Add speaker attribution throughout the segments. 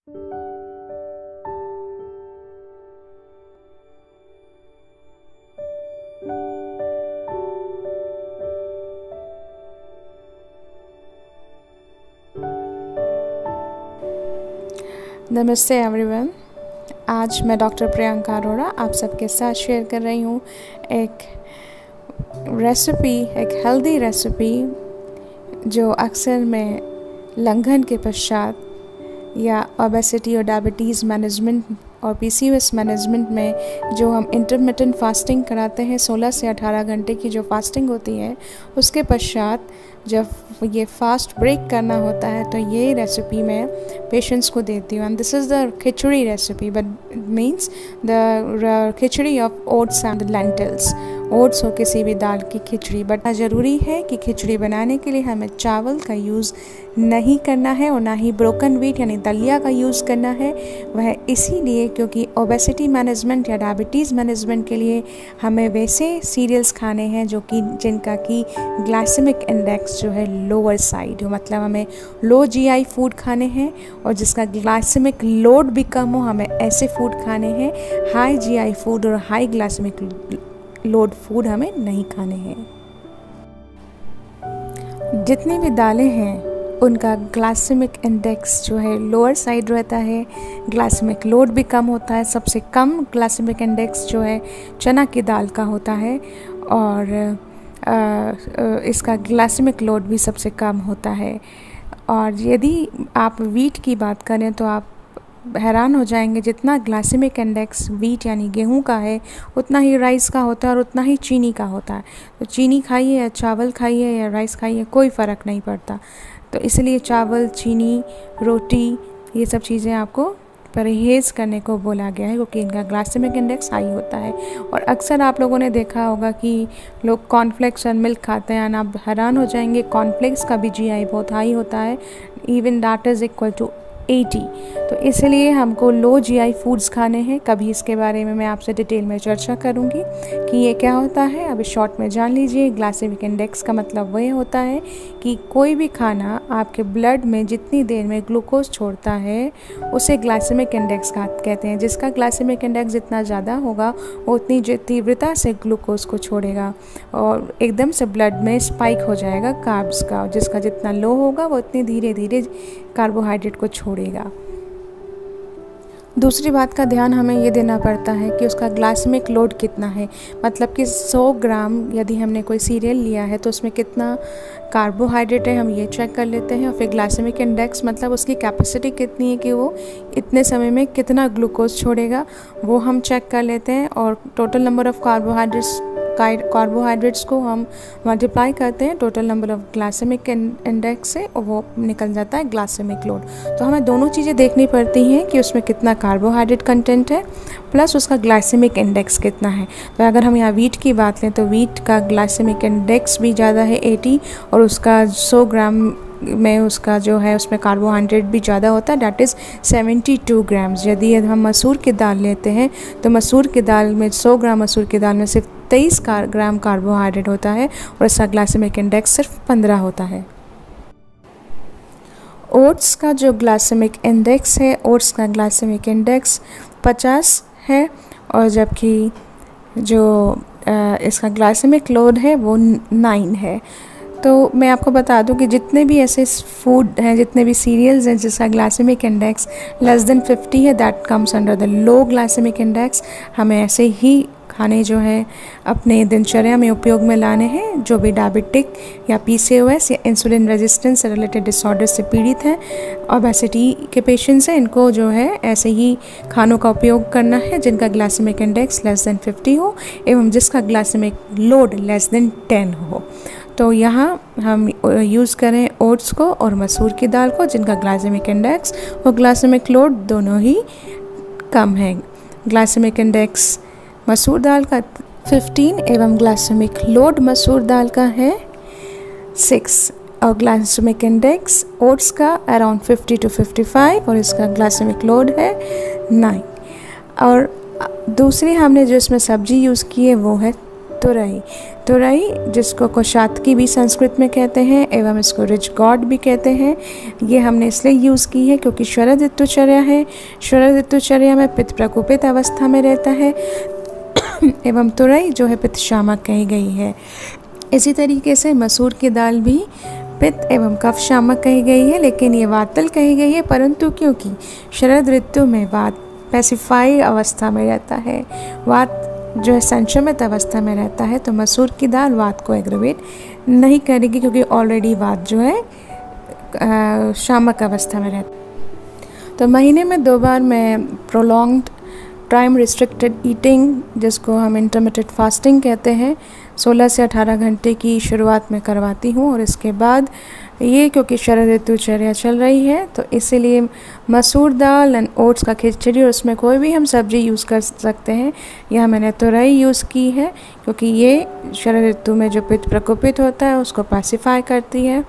Speaker 1: नमस्ते एवरीवन। आज मैं डॉक्टर प्रियंका अरोड़ा आप सबके साथ शेयर कर रही हूँ एक रेसिपी, एक हेल्दी रेसिपी जो अक्सर मैं लंघन के पश्चात या ओबेसिटी और डायबिटीज़ मैनेजमेंट और PCOS मैनेजमेंट में जो हम इंटरमिटेंट फास्टिंग कराते हैं 16 से 18 घंटे की जो फास्टिंग होती है, उसके पश्चात जब ये फास्ट ब्रेक करना होता है तो ये रेसिपी मैं पेशेंट्स को देती हूँ। And this is the khichdi recipe, but means the khichdi of oats and lentils, oats और किसी भी दाल की खिचड़ी। बट ज़रूरी है कि खिचड़ी बनाने के लिए हमें चावल का यूज़ नहीं करना है और ना ही ब्रोकन व्हीट यानी दलिया का यूज़ करना है। वह इसीलिए क्योंकि ओबेसिटी मैनेजमेंट या डायबिटीज़ मैनेजमेंट के लिए हमें वैसे सीरियल्स खाने हैं जो कि जिनका कि ग्लाइसेमिक इंडेक्स जो है लोअर साइड हो, मतलब हमें लो GI फूड खाने हैं और जिसका ग्लाइसेमिक लोड भी कम हो, हमें ऐसे फूड खाने हैं। हाई GI फूड और हाई ग्लाइसेमिक लोड फूड हमें नहीं खाने हैं। जितनी भी दालें हैं उनका ग्लाइसेमिक इंडेक्स जो है लोअर साइड रहता है, ग्लाइसेमिक लोड भी कम होता है। सबसे कम ग्लाइसेमिक इंडेक्स जो है चना की दाल का होता है और इसका ग्लाइसेमिक लोड भी सबसे कम होता है। और यदि आप वीट की बात करें तो आप हैरान हो जाएंगे, जितना ग्लाइसेमिक इंडेक्स वीट यानी गेहूं का है उतना ही राइस का होता है और उतना ही चीनी का होता है। तो चीनी खाइए या चावल खाइए या राइस खाइए, कोई फ़र्क नहीं पड़ता। तो इसलिए चावल, चीनी, रोटी, ये सब चीज़ें आपको परहेज़ करने को बोला गया है क्योंकि इनका ग्लाइसेमिक इंडेक्स हाई होता है। और अक्सर आप लोगों ने देखा होगा कि लोग कॉर्नफ्लेक्स और मिल्क खाते हैं, आप हैरान हो जाएंगे, कॉर्नफ्लेक्स का भी GI बहुत हाई होता है, even that is equal to 80। तो इसलिए हमको लो GI फूड्स खाने हैं। कभी इसके बारे में मैं आपसे डिटेल में चर्चा करूंगी कि ये क्या होता है। अभी शॉर्ट में जान लीजिए, ग्लाइसेमिक इंडेक्स का मतलब वह होता है कि कोई भी खाना आपके ब्लड में जितनी देर में ग्लूकोज छोड़ता है उसे ग्लाइसेमिक इंडेक्स कहते हैं। जिसका ग्लाइसेमिक इंडेक्स जितना ज़्यादा होगा वो उतनी तीव्रता से ग्लूकोज को छोड़ेगा और एकदम से ब्लड में स्पाइक हो जाएगा कार्ब्स का। जिसका जितना लो होगा वो उतनी धीरे धीरे कार्बोहाइड्रेट को छोड़ेगा। दूसरी बात का ध्यान हमें ये देना पड़ता है कि उसका ग्लाइसेमिक लोड कितना है, मतलब कि 100 ग्राम यदि हमने कोई सीरियल लिया है तो उसमें कितना कार्बोहाइड्रेट है हम ये चेक कर लेते हैं। और फिर ग्लाइसेमिक इंडेक्स मतलब उसकी कैपेसिटी कितनी है कि वो इतने समय में कितना ग्लूकोज छोड़ेगा वो हम चेक कर लेते हैं। और टोटल नंबर ऑफ़ कार्बोहाइड्रेट्स को हम मल्टीप्लाई करते हैं total number of glycemic index से और वो निकल जाता है ग्लाइसेमिक लोड। तो हमें दोनों चीज़ें देखनी पड़ती हैं कि उसमें कितना कार्बोहाइड्रेट कंटेंट है प्लस उसका ग्लाइसेमिक इंडेक्स कितना है। तो अगर हम यहाँ वीट की बात लें तो वीट का ग्लाइसेमिक इंडेक्स भी ज़्यादा है 80 और उसका 100 ग्राम में उसका जो है उसमें कार्बोहाइड्रेट भी ज़्यादा होता है, डैट इज़ 72 ग्राम्स। यदि हम मसूर की दाल लेते हैं तो मसूर की दाल में 100 ग्राम मसूर की दाल में सिर्फ 23 ग्राम कार्बोहाइड्रेट होता है और इसका ग्लाइसेमिक इंडेक्स सिर्फ 15 होता है। ओट्स का जो ग्लाइसेमिक इंडेक्स है, ओट्स का ग्लाइसेमिक इंडेक्स 50 है और जबकि जो इसका ग्लाइसेमिक लोड है वो 9 है। तो मैं आपको बता दूं कि जितने भी ऐसे फूड हैं, जितने भी सीरियल्स हैं जिसका ग्लाइसेमिक इंडेक्स लेस देन 50 है, that comes under the low glycemic index. हमें ऐसे ही खाने जो है अपने दिनचर्या में उपयोग में लाने हैं। जो भी डायबिटिक या PCOS या इंसुलिन रेजिस्टेंस से रिलेटेड डिसऑर्डर से पीड़ित हैं, ओबेसिटी के पेशेंट्स हैं, इनको जो है ऐसे ही खानों का उपयोग करना है जिनका ग्लाइसेमिक इंडेक्स लेस देन 50 हो एवं जिसका ग्लाइसेमिक लोड लेस देन 10 हो। तो यहाँ हम यूज़ करें ओट्स को और मसूर की दाल को जिनका ग्लाइसेमिक इंडेक्स और ग्लाइसेमिक लोड दोनों ही कम है। ग्लाइसेमिक इंडेक्स मसूर दाल का 15 एवं ग्लाइसेमिक लोड मसूर दाल का है 6 और ग्लाइसेमिक इंडेक्स ओट्स का अराउंड 50 to 55 और इसका ग्लाइसेमिक लोड है 9। और दूसरी हमने जो इसमें सब्जी यूज़ की है वो है तुरई। तुरई जिसको कोशातकी भी संस्कृत में कहते हैं एवं इसको रिच गॉड भी कहते हैं। ये हमने इसलिए यूज़ की है क्योंकि शरद ऋतुचर्या है। शरद ऋतुचर्या में पित्त प्रकोपित अवस्था में रहता है एवं तुरई जो है पित्त शामक कही गई है। इसी तरीके से मसूर की दाल भी पित्त एवं कफ शामक कही गई है, लेकिन ये वातल कही गई है, परंतु क्योंकि शरद ऋतु में वात पैसिफाई अवस्था में रहता है, वात जो है संशमित अवस्था में रहता है, तो मसूर की दाल वात को एग्रवेट नहीं करेगी क्योंकि ऑलरेडी वात जो है शामक अवस्था में रहता है। तो महीने में 2 बार मैं प्रोलॉन्ग्ड टाइम रिस्ट्रिक्टेड ईटिंग जिसको हम इंटरमिटेंट फास्टिंग कहते हैं 16 से 18 घंटे की शुरुआत में करवाती हूँ। और इसके बाद ये क्योंकि शरद ऋतुचर्या चल रही है तो इसीलिए मसूर दाल एंड ओट्स का खिचड़ी और उसमें कोई भी हम सब्जी यूज़ कर सकते हैं। यह मैंने तुरई यूज़ की है क्योंकि ये शरद ऋतु में जो पित्त प्रकोपित होता है उसको पैसिफाई करती है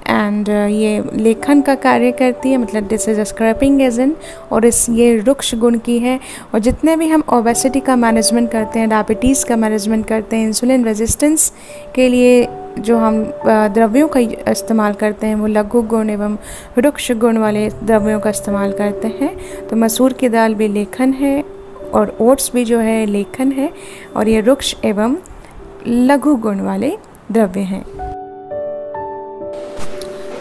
Speaker 1: एंड ये लेखन का कार्य करती है, मतलब this is a scrapping agent, और ये रुक्ष गुण की है। और जितने भी हम ओबेसिटी का मैनेजमेंट करते हैं, डायबिटीज़ का मैनेजमेंट करते हैं, इंसुलिन रेजिस्टेंस के लिए जो हम द्रव्यों का इस्तेमाल करते हैं वो लघु गुण एवं रुक्ष गुण वाले द्रव्यों का इस्तेमाल करते हैं। तो मसूर की दाल भी लेखन है और ओट्स भी जो है लेखन है और ये रुक्ष एवं लघु गुण वाले द्रव्य हैं।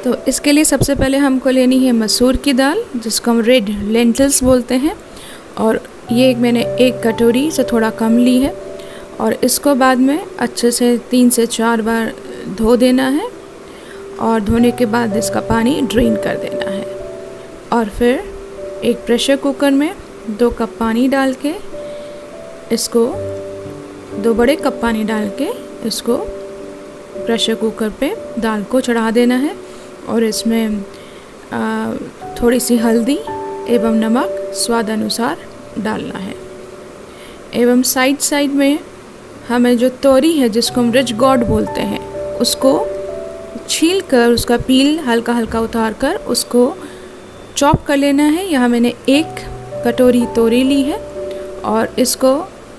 Speaker 1: तो इसके लिए सबसे पहले हमको लेनी है मसूर की दाल जिसको हम रेड लेंटिल्स बोलते हैं, और ये मैंने 1 कटोरी से थोड़ा कम ली है। और इसको बाद में अच्छे से 3 से 4 बार धो देना है और धोने के बाद इसका पानी ड्रेन कर देना है। और फिर एक प्रेशर कुकर में 2 कप पानी डाल के इसको 2 बड़े कप पानी डाल के इसको प्रेशर कुकर पे दाल को चढ़ा देना है और इसमें थोड़ी सी हल्दी एवं नमक स्वाद अनुसार डालना है। एवं साइड में हमें जो तोरी है जिसको हम रिच गॉड बोलते हैं उसको छील कर उसका पील हल्का हल्का उतार कर उसको चॉप कर लेना है। यहाँ मैंने 1 कटोरी तोरी ली है और इसको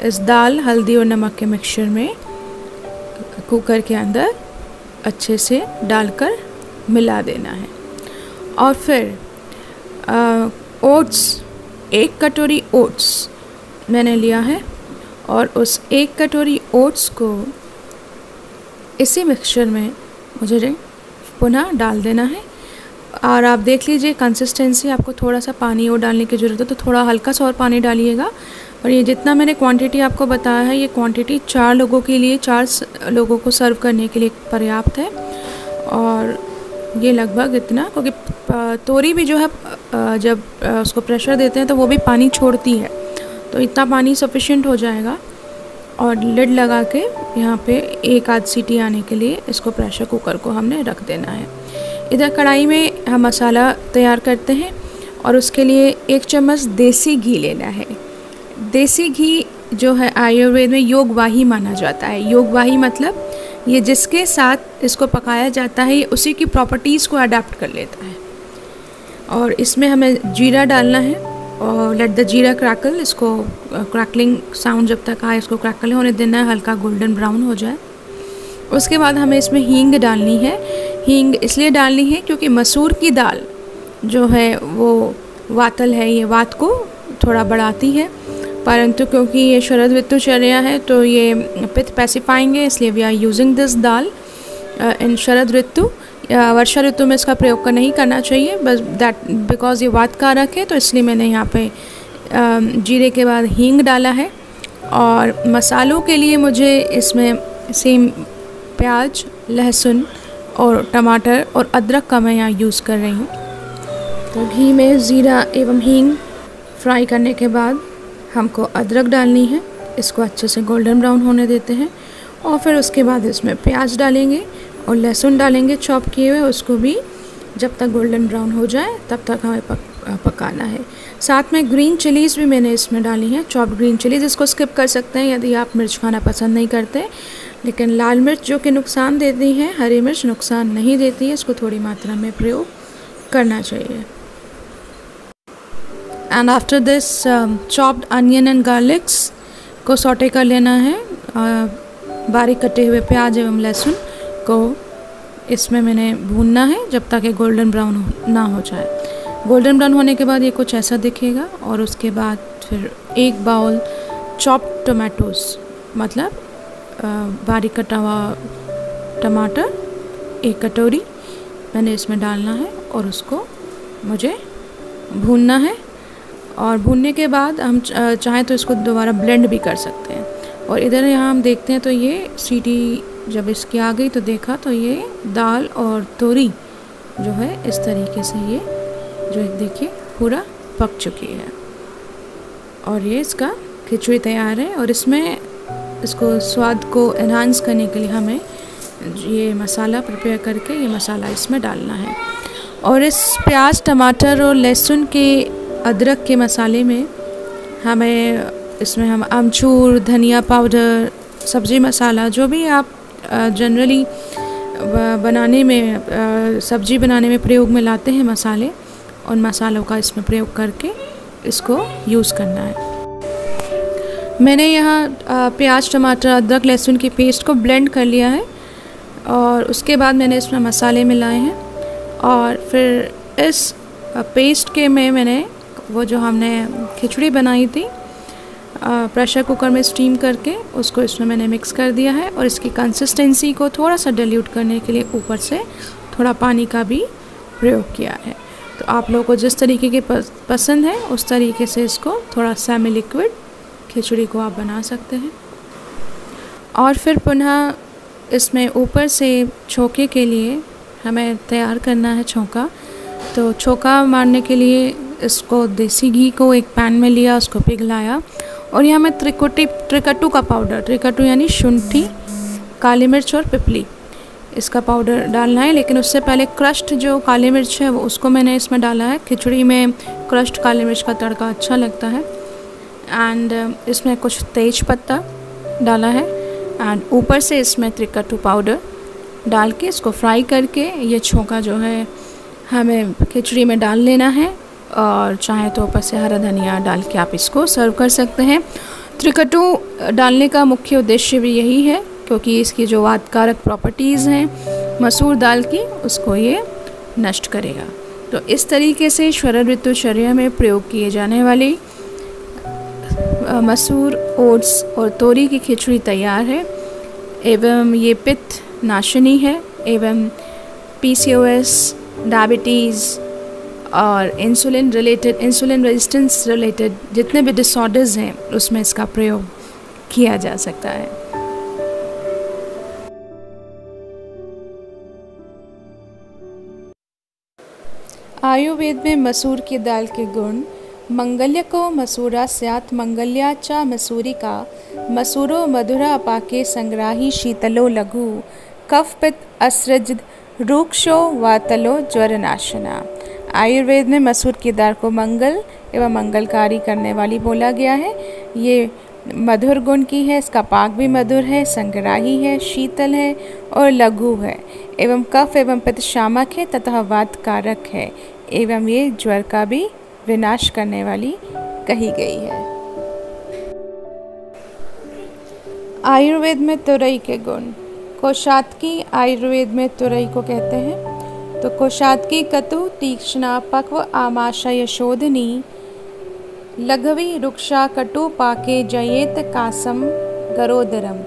Speaker 1: इस दाल हल्दी और नमक के मिक्सचर में कुकर के अंदर अच्छे से डालकर मिला देना है। और फिर ओट्स 1 कटोरी ओट्स मैंने लिया है और उस 1 कटोरी ओट्स को इसी मिक्सचर में मुझे पुनः डाल देना है। और आप देख लीजिए कंसिस्टेंसी, आपको थोड़ा सा पानी और डालने की ज़रूरत है तो थोड़ा हल्का सा और पानी डालिएगा। और ये जितना मैंने क्वांटिटी आपको बताया है ये क्वांटिटी 4 लोगों के लिए 4 लोगों को सर्व करने के लिए पर्याप्त है। और ये लगभग इतना, क्योंकि तोरी भी जो है जब उसको प्रेशर देते हैं तो वो भी पानी छोड़ती है, तो इतना पानी सफिशिएंट हो जाएगा। और लिड लगा के यहाँ पे 1 आध सीटी आने के लिए इसको प्रेशर कुकर को हमने रख देना है। इधर कढ़ाई में हम मसाला तैयार करते हैं और उसके लिए 1 चम्मच देसी घी लेना है। देसी घी जो है आयुर्वेद में योगवाही माना जाता है। योगवाही मतलब ये जिसके साथ इसको पकाया जाता है ये उसी की प्रॉपर्टीज़ को अडेप्ट कर लेता है। और इसमें हमें जीरा डालना है और लेट द जीरा क्रैकल, इसको क्रैकलिंग साउंड जब तक आए इसको क्रैकल होने देना है, हल्का गोल्डन ब्राउन हो जाए। उसके बाद हमें इसमें हींग डालनी है। हींग इसलिए डालनी है क्योंकि मसूर की दाल जो है वो वातल है, ये वात को थोड़ा बढ़ाती है, परंतु क्योंकि ये शरद ऋतुचर्या है तो ये पित्त पैसिफाइंग, इसलिए वी आर यूजिंग दिस दाल इन शरद ऋतु। वर्षा ऋतु में इसका प्रयोग नहीं करना चाहिए, बस दैट बिकॉज ये वात कारक है, तो इसलिए मैंने यहाँ पे जीरे के बाद हींग डाला है। और मसालों के लिए मुझे इसमें सेम प्याज, लहसुन और टमाटर और अदरक का मैं यहाँ यूज़ कर रही हूँ। तो घी में ज़ीरा एवं हींग फ्राई करने के बाद हमको अदरक डालनी है, इसको अच्छे से गोल्डन ब्राउन होने देते हैं। और फिर उसके बाद इसमें प्याज डालेंगे और लहसुन डालेंगे चॉप किए हुए, उसको भी जब तक गोल्डन ब्राउन हो जाए तब तक हमें पकाना है। साथ में ग्रीन चिलीज़ भी मैंने इसमें डाली हैं, चॉप्ड ग्रीन चिलीज़, इसको स्किप कर सकते हैं यदि आप मिर्च खाना पसंद नहीं करते। लेकिन लाल मिर्च जो कि नुकसान देती है, हरी मिर्च नुकसान नहीं देती है, इसको थोड़ी मात्रा में प्रयोग करना चाहिए। And after this chopped onion and garlics को सॉटे कर लेना है बारीक कटे हुए प्याज एवं लहसुन को इसमें मैंने भूनना है जब तक ये गोल्डन ब्राउन ना हो जाए। गोल्डन ब्राउन होने के बाद ये कुछ ऐसा दिखेगा। और उसके बाद फिर 1 बाउल चॉप्ड टोमेटोज़, मतलब बारीक कटा हुआ टमाटर 1 कटोरी मैंने इसमें डालना है और उसको मुझे भूनना है। और भूनने के बाद हम चाहें तो इसको दोबारा ब्लेंड भी कर सकते हैं। और इधर यहाँ हम देखते हैं तो ये सीटी जब इसकी आ गई तो देखा तो ये दाल और तोरी जो है इस तरीके से ये जो देखिए पूरा पक चुकी है। और ये इसका खिचड़ी तैयार है। और इसमें इसको स्वाद को एनहांस करने के लिए हमें ये मसाला प्रिपेयर करके ये मसाला इसमें डालना है। और इस प्याज टमाटर और लहसुन के अदरक के मसाले में इसमें हम अमचूर, धनिया पाउडर, सब्ज़ी मसाला, जो भी आप जनरली बनाने में सब्ज़ी बनाने में प्रयोग में लाते हैं मसाले, उन मसालों का इसमें प्रयोग करके इसको यूज़ करना है। मैंने यहाँ प्याज टमाटर अदरक लहसुन की पेस्ट को ब्लेंड कर लिया है और उसके बाद मैंने इसमें मसाले मिलाए हैं। और फिर इस पेस्ट के में मैंने वो जो हमने खिचड़ी बनाई थी प्रेशर कुकर में स्टीम करके उसको इसमें मैंने मिक्स कर दिया है। और इसकी कंसिस्टेंसी को थोड़ा सा डिल्यूट करने के लिए ऊपर से थोड़ा पानी का भी प्रयोग किया है। तो आप लोगों को जिस तरीके की पसंद है उस तरीके से इसको थोड़ा सेमी लिक्विड खिचड़ी को आप बना सकते हैं। और फिर पुनः इसमें ऊपर से छोंके के लिए हमें तैयार करना है छोंका। तो छोंका मारने के लिए इसको देसी घी को एक पैन में लिया, उसको पिघलाया और यहाँ मैं त्रिकट्टू का पाउडर, त्रिकट्टू यानी शुंठी, काली मिर्च और पिपली, इसका पाउडर डालना है। लेकिन उससे पहले क्रश्ड जो काली मिर्च है वो उसको मैंने इसमें डाला है। खिचड़ी में क्रश्ड काली मिर्च का तड़का अच्छा लगता है। एंड इसमें कुछ तेज पत्ता डाला है एंड ऊपर से इसमें त्रिकट्टू पाउडर डाल के इसको फ्राई करके ये छोंका जो है हमें खिचड़ी में डाल लेना है। और चाहे तो ऊपर से हरा धनिया डाल के आप इसको सर्व कर सकते हैं। त्रिकट्टू डालने का मुख्य उद्देश्य भी यही है क्योंकि इसकी जो वातकारक प्रॉपर्टीज़ हैं मसूर दाल की उसको ये नष्ट करेगा। तो इस तरीके से शरद ऋतुचर्या में प्रयोग किए जाने वाली मसूर, ओट्स और तोरी की खिचड़ी तैयार है। एवं ये पित्त नाशनी है एवं PCOS, डायबिटीज़ और इंसुलिन रेजिस्टेंस रिलेटेड जितने भी डिसऑर्डर्स हैं उसमें इसका प्रयोग किया जा सकता है। आयुर्वेद में मसूर की दाल के गुण: मंगल्य को मसूरा स्यात् मंगल्या च मसूरिका, मसूरो मधुरा पाके संग्राही शीतलो लघु, कफ पित्त असृज रूक्षो वातलो ज्वरनाशना। आयुर्वेद में मसूर की दाल को मंगल एवं मंगलकारी करने वाली बोला गया है। ये मधुर गुण की है, इसका पाक भी मधुर है, संग्राही है, शीतल है और लघु है एवं कफ एवं पित्त शामक है तथा वात कारक है एवं ये ज्वर का भी विनाश करने वाली कही गई है। आयुर्वेद में तुरई के गुण: कोशातकी आयुर्वेद में तुरई को कहते हैं। तो कोशातकी कटु तीक्ष्णा पक्व आमाशय शोधनी, लघवी रुक्षा कटु पाके जयेत कासम गरोदरम,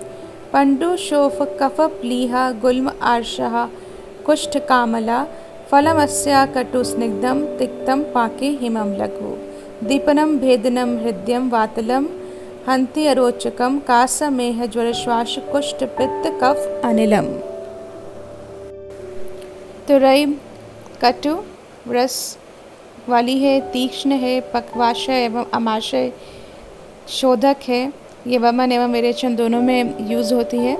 Speaker 1: पंडु शोफ कफ प्लीहा गुल्म आर्षः कुष्ठ कामला, फलमस्या कटु स्निग्धम तिक्तम पाके हिमम लघु, दीपनम भेदनम हृदयम वातलम हंति अरोचकम, कासमेह ज्वरश्वास कुष्ठ पित्त कफ अनिलम। तुरई कटु रस वाली है, तीक्ष्ण है, पक्वाशय एवं अमाशय शोधक है। ये वमन एवं विरेचन दोनों में यूज़ होती है।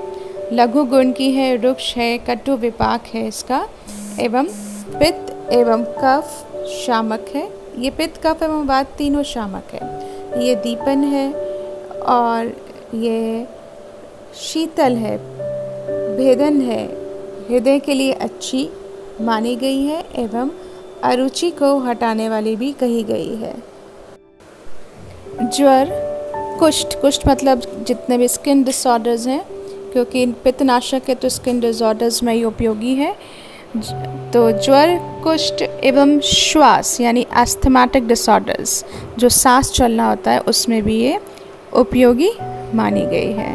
Speaker 1: लघु गुण की है, रुक्ष है, कटु विपाक है इसका, एवं पित्त एवं कफ शामक है। ये पित्त कफ एवं वात तीनों शामक है। ये दीपन है और ये शीतल है, भेदन है, हृदय के लिए अच्छी मानी गई है एवं अरुचि को हटाने वाली भी कही गई है। ज्वर, कुष्ठ मतलब जितने भी स्किन डिसऑर्डर्स हैं, क्योंकि पित्तनाशक है तो स्किन डिज़ॉर्डर्स में ये उपयोगी है। तो ज्वर, कुष्ठ एवं श्वास यानी एस्थमेटिक डिसऑर्डर्स, जो सांस चलना होता है, उसमें भी ये उपयोगी मानी गई है।